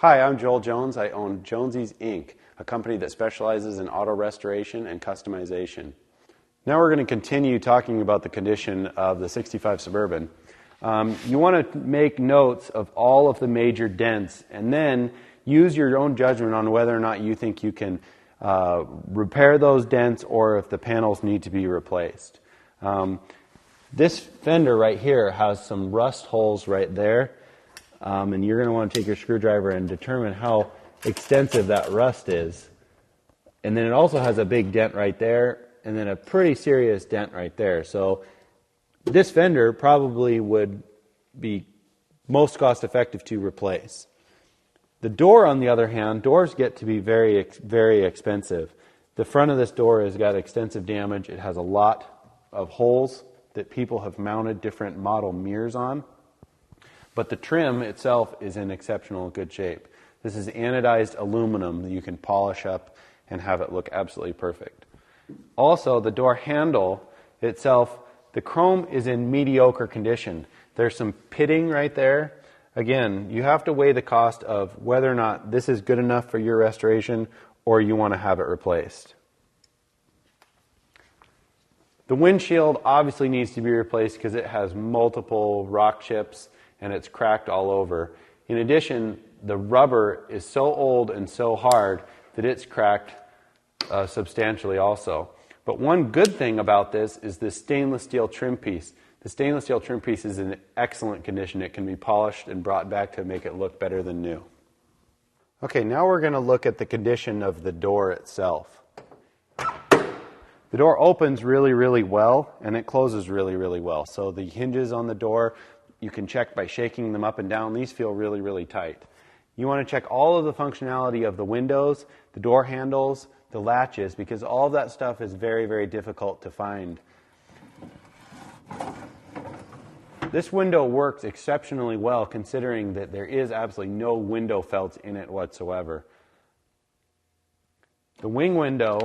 Hi, I'm Joel Jones. I own Jonesy's Inc., a company that specializes in auto restoration and customization. Now we're going to continue talking about the condition of the 65 Suburban. You want to make notes of all of the major dents and then use your own judgment on whether or not you think you can repair those dents or if the panels need to be replaced. This fender right here has some rust holes right there, and you're going to want to take your screwdriver and determine how extensive that rust is. And then it also has a big dent right there and then a pretty serious dent right there. So this fender probably would be most cost effective to replace. The door, on the other hand, doors get to be very, very expensive. The front of this door has got extensive damage. It has a lot of holes that people have mounted different model mirrors on. But the trim itself is in exceptional good shape. This is anodized aluminum that you can polish up and have it look absolutely perfect. Also, the door handle itself, the chrome is in mediocre condition. There's some pitting right there. Again, you have to weigh the cost of whether or not this is good enough for your restoration or you want to have it replaced. The windshield obviously needs to be replaced because it has multiple rock chips and it's cracked all over. In addition, the rubber is so old and so hard that it's cracked substantially also. But one good thing about this is this stainless steel trim piece. The stainless steel trim piece is in excellent condition. It can be polished and brought back to make it look better than new. Okay, now we're going to look at the condition of the door itself. The door opens really, really well, and it closes really, really well. So the hinges on the door, you can check by shaking them up and down. These feel really, really tight. You want to check all of the functionality of the windows, the door handles, the latches, because all of that stuff is very, very difficult to find. This window works exceptionally well considering that there is absolutely no window felts in it whatsoever. The wing window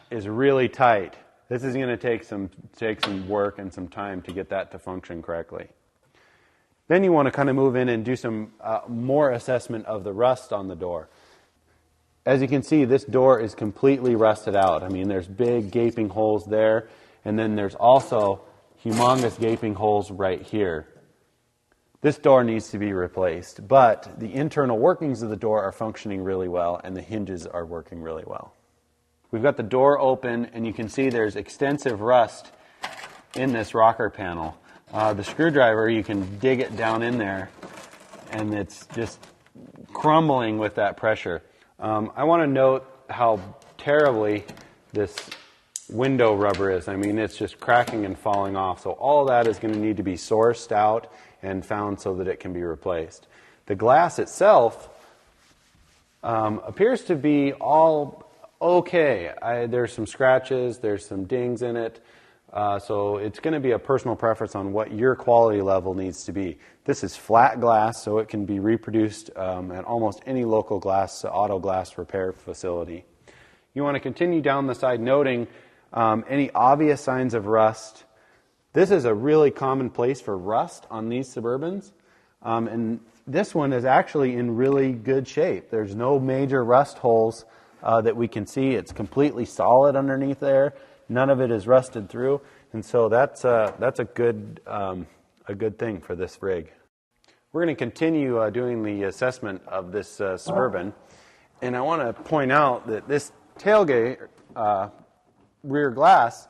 is really tight. This is going to take some work and some time to get that to function correctly. Then you want to kind of move in and do some more assessment of the rust on the door. As you can see, this door is completely rusted out. I mean, there's big gaping holes there, and then there's also humongous gaping holes right here. This door needs to be replaced, but the internal workings of the door are functioning really well, and the hinges are working really well. We've got the door open, and you can see there's extensive rust in this rocker panel. The screwdriver, you can dig it down in there, and it's just crumbling with that pressure. I want to note how terribly this window rubber is. I mean, it's just cracking and falling off. So all of that is going to need to be sourced out and found so that it can be replaced. The glass itself appears to be all okay. There's some scratches, there's some dings in it. So it's going to be a personal preference on what your quality level needs to be. This is flat glass, so it can be reproduced at almost any local auto glass repair facility. You want to continue down the side noting any obvious signs of rust. This is a really common place for rust on these Suburbans. And this one is actually in really good shape. There's no major rust holes that we can see. It's completely solid underneath there. None of it is rusted through, and so that's a good thing for this rig. We're going to continue doing the assessment of this Suburban, and I want to point out that this tailgate rear glass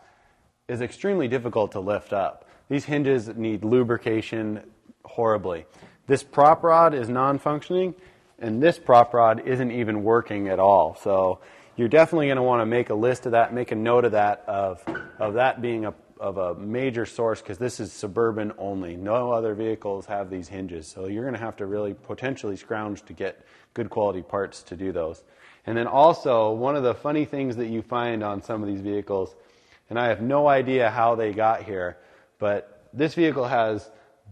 is extremely difficult to lift up. These hinges need lubrication horribly. This prop rod is non-functioning, and this prop rod isn't even working at all. So you're definitely going to want to make a list of that, make a note of that, of that being of a major source, because this is Suburban only. No other vehicles have these hinges. So you're going to have to really potentially scrounge to get good quality parts to do those. And then also, one of the funny things that you find on some of these vehicles, and I have no idea how they got here, but this vehicle has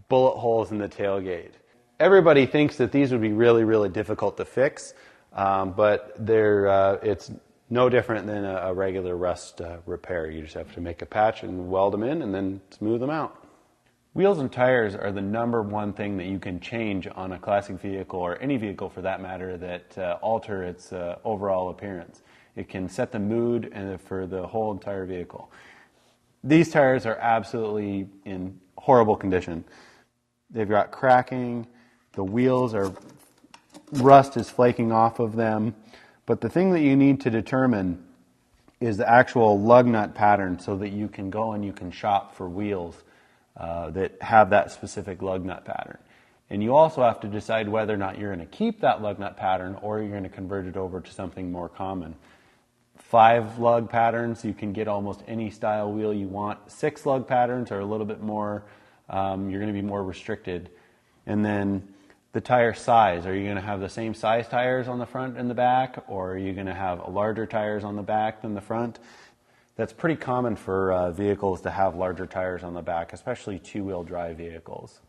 bullet holes in the tailgate. Everybody thinks that these would be really, really difficult to fix. But it's no different than a regular rust repair. You just have to make a patch and weld them in and then smooth them out. Wheels and tires are the number one thing that you can change on a classic vehicle, or any vehicle for that matter, that alter its overall appearance. It can set the mood for the whole entire vehicle. These tires are absolutely in horrible condition. They've got cracking, the wheels are, rust is flaking off of them, but the thing that you need to determine is the actual lug nut pattern so that you can go and you can shop for wheels that have that specific lug nut pattern. And you also have to decide whether or not you're going to keep that lug nut pattern or you're going to convert it over to something more common. 5 lug patterns, you can get almost any style wheel you want. 6 lug patterns are a little bit more, you're going to be more restricted. And then the tire size, are you going to have the same size tires on the front and the back, or are you going to have larger tires on the back than the front? That's pretty common for vehicles to have larger tires on the back, especially two-wheel drive vehicles.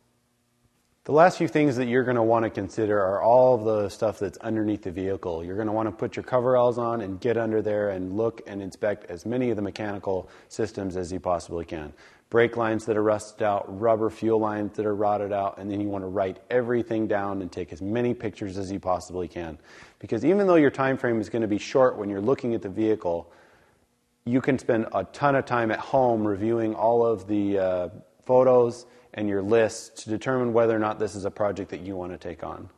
The last few things that you're going to want to consider are all of the stuff that's underneath the vehicle. You're going to want to put your coveralls on and get under there and look and inspect as many of the mechanical systems as you possibly can. Brake lines that are rusted out, rubber fuel lines that are rotted out, and then you want to write everything down and take as many pictures as you possibly can. Because even though your time frame is going to be short when you're looking at the vehicle, you can spend a ton of time at home reviewing all of the photos and your lists to determine whether or not this is a project that you want to take on.